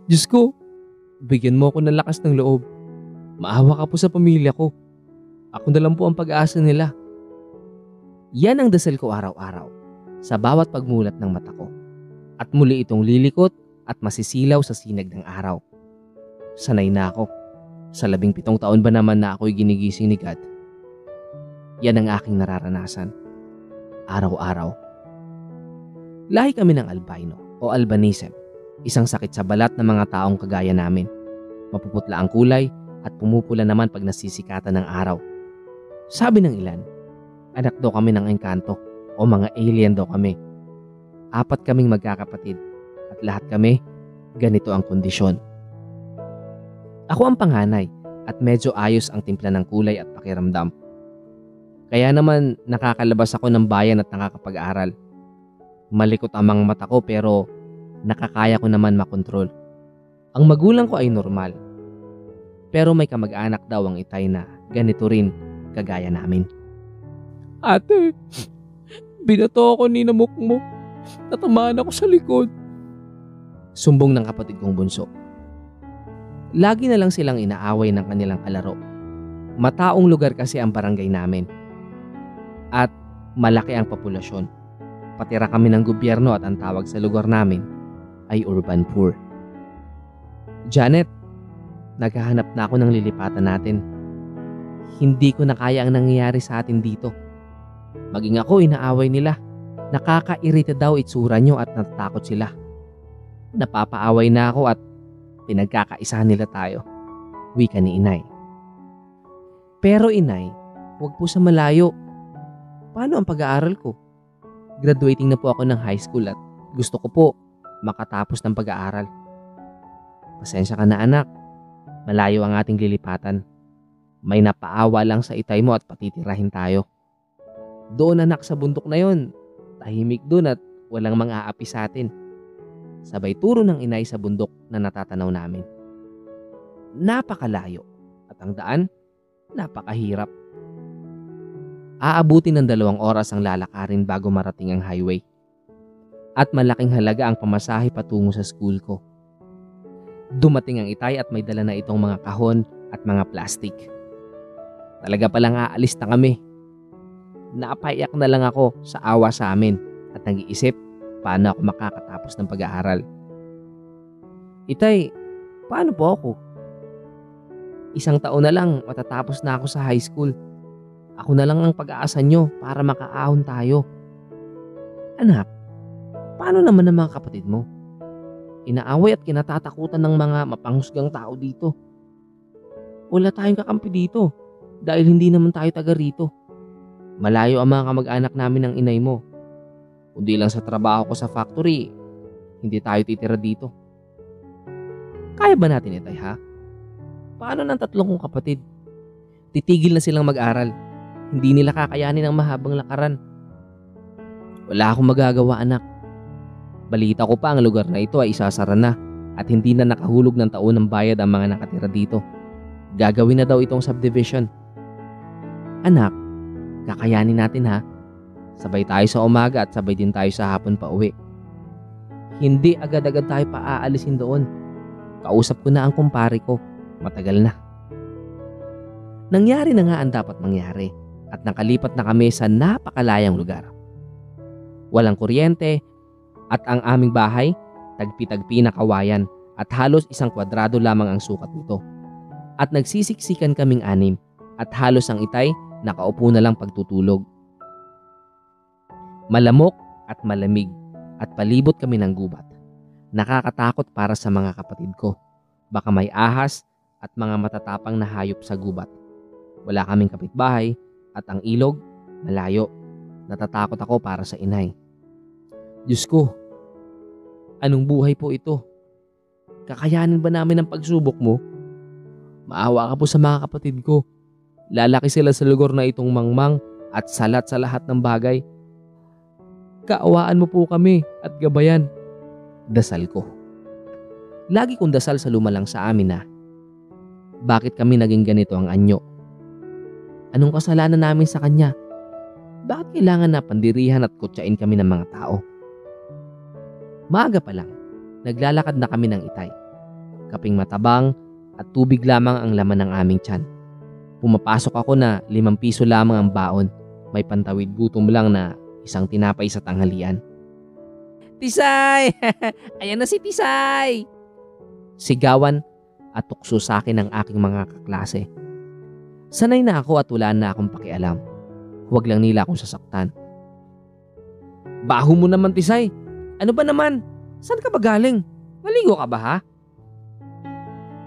Diyos ko, bigyan mo ako ng lakas ng loob. Maawa ka po sa pamilya ko. Ako na lang po ang pag-asa nila. Yan ang dasal ko araw-araw sa bawat pagmulat ng mata ko. At muli itong lilikot at masisilaw sa sinag ng araw. Sanay na ako. Sa 17 taon ba naman na ako'y ginigising ni God? Yan ang aking nararanasan. Araw-araw. Lahi kami ng albino o albinism. Isang sakit sa balat ng mga taong kagaya namin. Mapuputla ang kulay at pumupula naman pag nasisikatan ng araw. Sabi ng ilan, anak daw kami ng engkanto o mga alien daw kami. 4 kaming magkakapatid at lahat kami, ganito ang kondisyon. Ako ang panganay at medyo ayos ang timpla ng kulay at pakiramdam. Kaya naman nakakalabas ako ng bayan at nakakapag-aral. Malikot ang mga mata ko pero nakakaya ko naman makontrol. Ang magulang ko ay normal. Pero may kamag-anak daw ang itay na ganito rin kagaya namin. Ate, binato ako ni Namukmo. Natamaan ako sa likod. Sumbong ng kapatid kong bunso. Lagi na lang silang inaaway ng kanilang kalaro. Mataong lugar kasi ang barangay namin. At malaki ang populasyon. Patira kami ng gobyerno at ang tawag sa lugar namin ay urban poor. Janet, naghahanap na ako ng lilipatan natin. Hindi ko na kaya ang nangyayari sa atin dito. Maging ako, inaaway nila. Nakakairita daw itsura nyo at natatakot sila. Napapaaway na ako at pinagkakaisahan nila tayo. Wika ni inay. Pero inay, huwag po sa malayo. Paano ang pag-aaral ko? Graduating na po ako ng high school at gusto ko po makatapos ng pag-aaral. Pasensya ka na anak. Malayo ang ating lilipatan. May napaawa lang sa itay mo at patitirahin tayo. Doon anak sa bundok na yon. Tahimik doon at walang mga aapi sa atin. Sabay turo ng inay sa bundok na natatanaw namin. Napakalayo at ang daan, napakahirap. Aabutin ng 2 oras ang lalakarin bago marating ang highway. At malaking halaga ang pamasahe patungo sa school ko. Dumating ang itay at may dala na itong mga kahon at mga plastic. Talaga palang aalis na kami. Napaiyak na lang ako sa awa sa amin at nag-iisip paano ako makakatapos ng pag-aaral. Itay, paano po ako? 1 taon na lang matatapos na ako sa high school. Ako na lang ang pag-aasa nyo para makaahon tayo. Anak, paano naman ang mga kapatid mo? Inaaway at kinatatakutan ng mga mapanghusgang tao dito. Wala tayong kakampi dito dahil hindi naman tayo taga rito. Malayo ang mga kamag-anak namin ng inay mo. Kundi lang sa trabaho ko sa factory, hindi tayo titira dito. Kaya ba natin itay ha? Paano ng 3 kong kapatid? Titigil na silang mag-aral. Hindi nila kakayanin ang mahabang lakaran. Wala akong magagawa anak. Balita ko pa ang lugar na ito ay isasara na at hindi na nakahulog ng taon ng bayad ang mga nakatira dito. Gagawin na daw itong subdivision. Anak, kakayanin natin ha. Sabay tayo sa umaga at sabay din tayo sa hapon pa uwi. Hindi agad-agad tayo paaalisin doon. Kausap ko na ang kumpare ko. Matagal na. Nangyari na nga ang dapat mangyari at nakalipat na kami sa napakalayang lugar. Walang kuryente at ang aming bahay, tagpi-tagpi na kawayan at halos 1 kwadrado lamang ang sukat nito. At nagsisiksikan kaming 6 at halos ang itay nakaupo na lang pagtutulog. Malamok at malamig at palibot kami ng gubat. Nakakatakot para sa mga kapatid ko. Baka may ahas at mga matatapang na hayop sa gubat. Wala kaming kapitbahay at ang ilog malayo. Natatakot ako para sa inay. Diyos ko, anong buhay po ito? Kakayanin ba namin ang pagsubok mo? Maawa ka po sa mga kapatid ko. Lalaki sila sa lugar na itong mangmang at salat sa lahat ng bagay. Kaawaan mo po kami at gabayan. Dasal ko. Lagi kong dasal sa lumalang sa amin na, bakit kami naging ganito ang anyo? Anong kasalanan namin sa kanya? Bakit kailangan na pandirihan at kutsain kami ng mga tao? Maaga pa lang, naglalakad na kami ng itay kaping matabang at tubig lamang ang laman ng aming tiyan. Pumapasok ako na 5 piso lamang ang baon. May pantawid gutom lang na isang tinapay sa tanghalian. Tisay! Ayan na si Tisay! Sigawan at tukso sa akin ng aking mga kaklase. Sanay na ako at wala na akong pakialam. Huwag lang nila akong sasaktan. Baho mo naman, Tisay. Ano ba naman? Saan ka ba galing? Maligo ka ba, ha?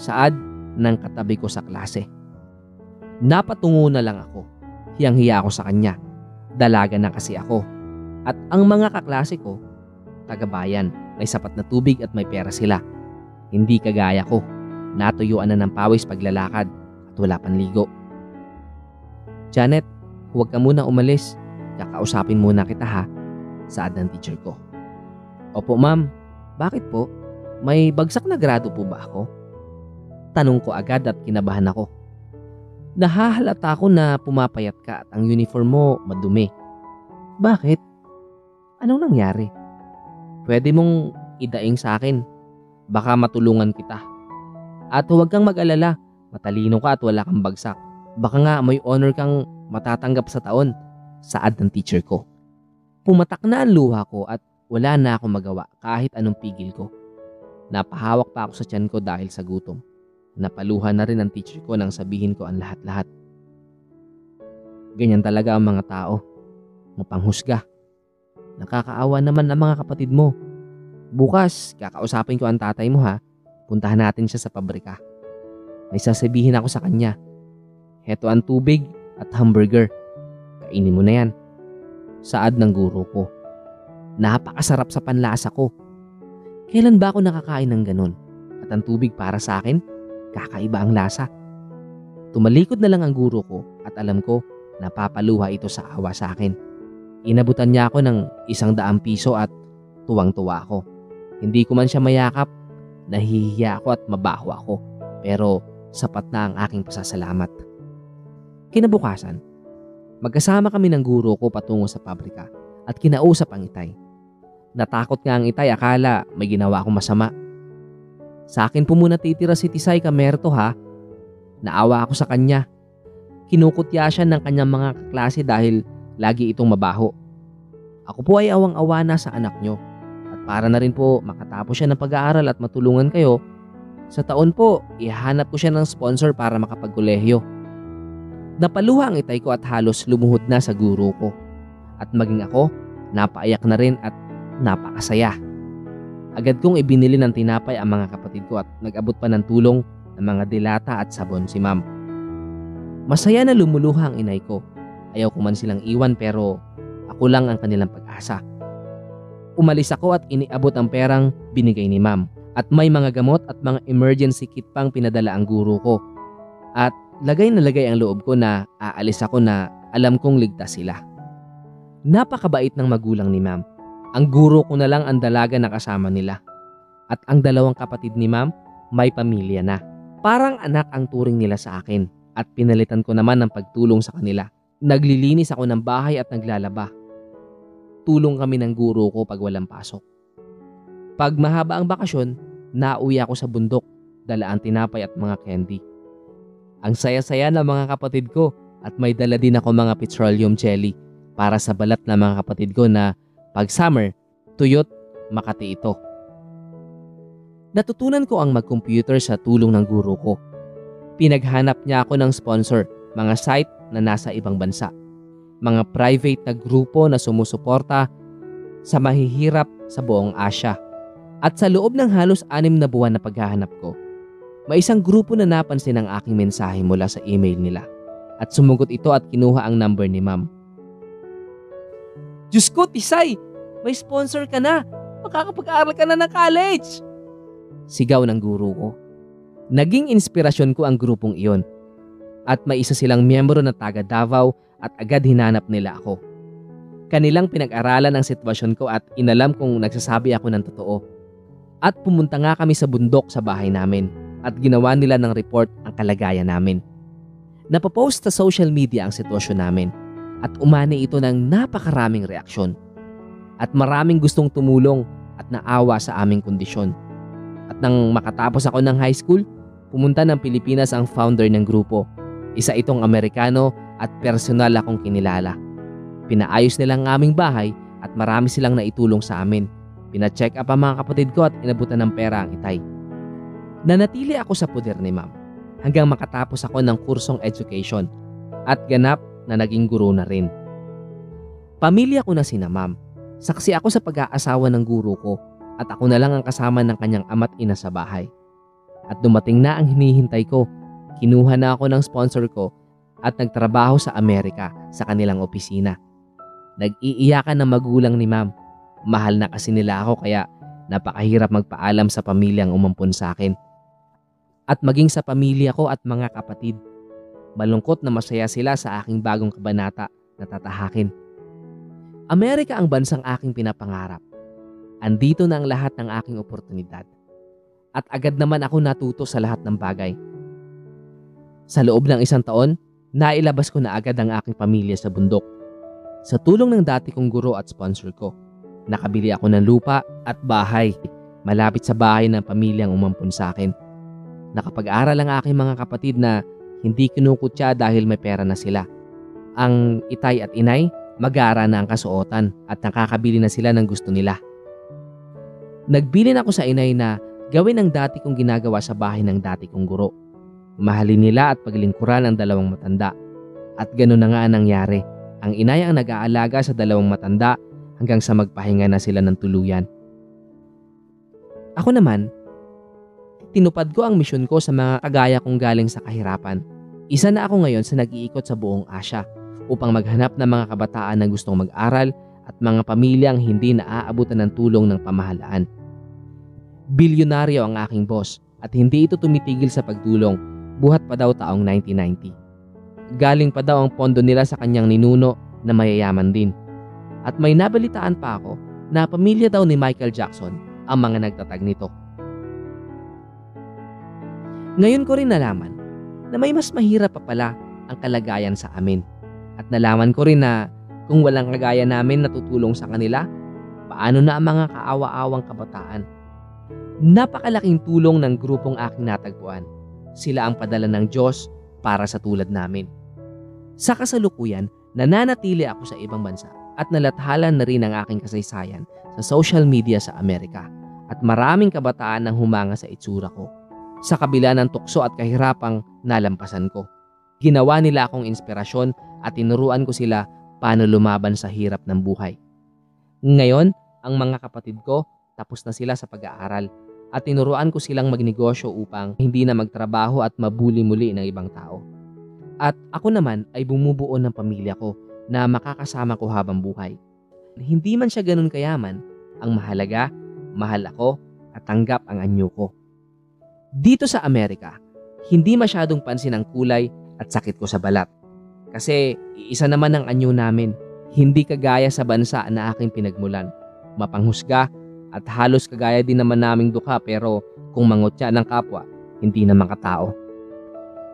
Saad ng katabi ko sa klase. Napatungo na lang ako. Hiyang-hiya ako sa kanya. Dalaga na kasi ako. At ang mga kaklase ko, taga-bayan, may sapat na tubig at may pera sila. Hindi kagaya ko. Natuyuan na ng pawis paglalakad at wala panligo. Janet, huwag ka muna umalis. Kakausapin muna kita, ha? Saad ng teacher ko. Opo, ma'am. Bakit po? May bagsak na grado po ba ako? Tanong ko agad at kinabahan ako. Nahahalata ko na pumapayat ka at ang uniform mo madumi. Bakit? Anong nangyari? Pwede mong idaing sa akin. Baka matulungan kita. At huwag kang mag-alala. Matalino ka at wala kang bagsak. Baka nga may honor kang matatanggap sa taon. Saad ng teacher ko. Pumatak na ang luha ko at wala na akong magawa kahit anong pigil ko. Napahawak pa ako sa tiyan ko dahil sa gutom. Napaluha na rin ang teacher ko nang sabihin ko ang lahat-lahat. Ganyan talaga ang mga tao. Mapanghusga. Nakakaawa naman ang mga kapatid mo. Bukas, kakausapin ko ang tatay mo, ha. Puntahan natin siya sa pabrika. May sasabihin ako sa kanya. Heto ang tubig at hamburger. Kainin mo na yan. Saad ng guro ko. Napakasarap sa panlasa ko. Kailan ba ako nakakain ng ganun? At ang tubig para sa akin, kakaiba ang lasa. Tumalikod na lang ang guro ko at alam ko napapaluha ito sa awa sa akin. Inabutan niya ako ng 100 piso at tuwang-tuwa ako. Hindi ko man siya mayakap, nahihiya ako at mabaho ako. Pero sapat na ang aking pasasalamat. Kinabukasan, magkasama kami ng guro ko patungo sa pabrika at kinausap ang itay. Natakot nga ang itay, akala may ginawa akong masama. Sa akin po muna titira si Tisay Camerto, ha. Naawa ako sa kanya. Kinukutya siya ng kanyang mga kaklase dahil lagi itong mabaho. Ako po ay awang-awa na sa anak nyo. At para na rin po makatapos siya ng pag-aaral at matulungan kayo, sa taon po, ihahanap ko siya ng sponsor para makapagkolehiyo. Napaluha ang itay ko at halos lumuhod na sa guro ko. At maging ako, napaiyak na rin at napakasaya. Agad kong ibinili ng tinapay ang mga kapatid ko at nag-abot pa ng tulong ng mga dilata at sabon si ma'am. Masaya na lumuluha ang inay ko. Ayaw ko man silang iwan pero ako lang ang kanilang pag-asa. Umalis ako at iniabot ang perang binigay ni ma'am. At may mga gamot at mga emergency kit pang pinadala ang guro ko. At lagay na lagay ang loob ko na aalis ako na alam kong ligtas sila. Napakabait ng magulang ni ma'am. Ang guro ko na lang ang dalaga na kasama nila. At ang 2 kapatid ni ma'am, may pamilya na. Parang anak ang turing nila sa akin at pinalitan ko naman ng pagtulong sa kanila. Naglilinis ako ng bahay at naglalaba. Tulong kami ng guro ko pag walang pasok. Pag mahaba ang bakasyon, nauwi ako sa bundok, dala ang tinapay at mga candy. Ang saya-saya ng mga kapatid ko at may dala din ako mga petroleum jelly para sa balat ng mga kapatid ko na pag summer, tuyot, Makati ito. Natutunan ko ang mag-computer sa tulong ng guro ko. Pinaghanap niya ako ng sponsor, mga site na nasa ibang bansa. Mga private na grupo na sumusuporta sa mahihirap sa buong Asia. At sa loob ng halos 6 na buwan na paghahanap ko, may isang grupo na napansin ang aking mensahe mula sa email nila. At sumugot ito at kinuha ang number ni ma'am. Diyos ko, Tisay! May sponsor ka na! Makakapag-aaral ka na ng college! Sigaw ng guro ko. Naging inspirasyon ko ang grupong iyon. At may isa silang miyembro na taga Davao at agad hinanap nila ako. Kanilang pinag-aralan ang sitwasyon ko at inalam kung nagsasabi ako ng totoo. At pumunta nga kami sa bundok sa bahay namin at ginawa nila ng report ang kalagayan namin. Napapost sa social media ang sitwasyon namin. At umani ito ng napakaraming reaksyon. At maraming gustong tumulong at naawa sa aming kondisyon. At nang makatapos ako ng high school, pumunta ng Pilipinas ang founder ng grupo. Isa itong Amerikano at personal akong kinilala. Pinaayos nila ang aming bahay at marami silang naitulong sa amin. Pina-check up ang mga kapatid ko at inabutan ng pera ang itay. Nanatili ako sa puder ni ma'am hanggang makatapos ako ng kursong education at ganap na naging guro na rin. Pamilya ko na sina ma'am. Saksi ako sa pag-aasawa ng guro ko at ako na lang ang kasama ng kanyang ama't ina sa bahay. At dumating na ang hinihintay ko. Kinuha na ako ng sponsor ko at nagtrabaho sa Amerika sa kanilang opisina. Nag-iiyakan ng magulang ni ma'am. Mahal na kasi nila ako kaya napakahirap magpaalam sa pamilyang umampun sa akin. At maging sa pamilya ko at mga kapatid. Malungkot na masaya sila sa aking bagong kabanata na tatahakin. Amerika ang bansang aking pinapangarap. Andito na ang lahat ng aking oportunidad. At agad naman ako natuto sa lahat ng bagay. Sa loob ng 1 taon, nailabas ko na agad ang aking pamilya sa bundok. Sa tulong ng dati kong guro at sponsor ko, nakabili ako ng lupa at bahay malapit sa bahay ng pamilyang umampun sa akin. Nakapag-aral ang aking mga kapatid na hindi kinukutya dahil may pera na sila. Ang itay at inay, mag-aara na ang kasuotan at nakakabili na sila ng gusto nila. Nagbilin ako sa inay na gawin ang dati kong ginagawa sa bahay ng dati kong guro. Mahalin nila at paglingkuran ang 2 matanda. At gano'n na nga ang nangyari. Ang inay ang nag-aalaga sa 2 matanda hanggang sa magpahinga na sila ng tuluyan. Ako naman, tinupad ko ang misyon ko sa mga kagaya kong galing sa kahirapan. Isa na ako ngayon sa nag-iikot sa buong Asya upang maghanap ng mga kabataan na gustong mag-aral at mga pamilyang hindi naaabutan ng tulong ng pamahalaan. Bilyonaryo ang aking boss at hindi ito tumitigil sa pagtulong, buhat pa daw taong 1990. Galing pa daw ang pondo nila sa kanyang ninuno na mayayaman din. At may nabalitaan pa ako na pamilya daw ni Michael Jackson ang mga nagtatag nito. Ngayon ko rin nalaman na may mas mahirap pa pala ang kalagayan sa amin. At nalaman ko rin na kung walang kagaya namin na tutulong sa kanila, paano na ang mga kaawa-awang kabataan? Napakalaking tulong ng grupong aking natagpuan. Sila ang padala ng Diyos para sa tulad namin. Sa kasalukuyan, nananatili ako sa ibang bansa at nalathalan na rin ang aking kasaysayan sa social media sa Amerika at maraming kabataan ang humanga sa itsura ko. Sa kabila ng tukso at kahirapang nalampasan ko, ginawa nila akong inspirasyon at tinuruan ko sila paano lumaban sa hirap ng buhay. Ngayon, ang mga kapatid ko tapos na sila sa pag-aaral at tinuruan ko silang magnegosyo upang hindi na magtrabaho at mabuli muli ng ibang tao. At ako naman ay bumubuo ng pamilya ko na makakasama ko habang buhay. Hindi man siya ganun kayaman, ang mahalaga, mahal ako at tanggap ang anyo ko. Dito sa Amerika, hindi masyadong pansin ang kulay at sakit ko sa balat. Kasi iisa naman ang anyo namin, hindi kagaya sa bansa na aking pinagmulan. Mapanghusga at halos kagaya din naman naming dukha pero kung mangutya ng kapwa, hindi naman katao.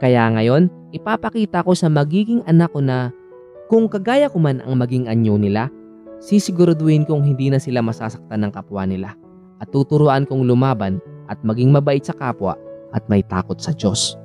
Kaya ngayon, ipapakita ko sa magiging anak ko na kung kagaya ko man ang maging anyo nila, sisiguraduhin kong hindi na sila masasaktan ng kapwa nila at tuturuan kong lumaban at maging mabait sa kapwa at may takot sa Diyos.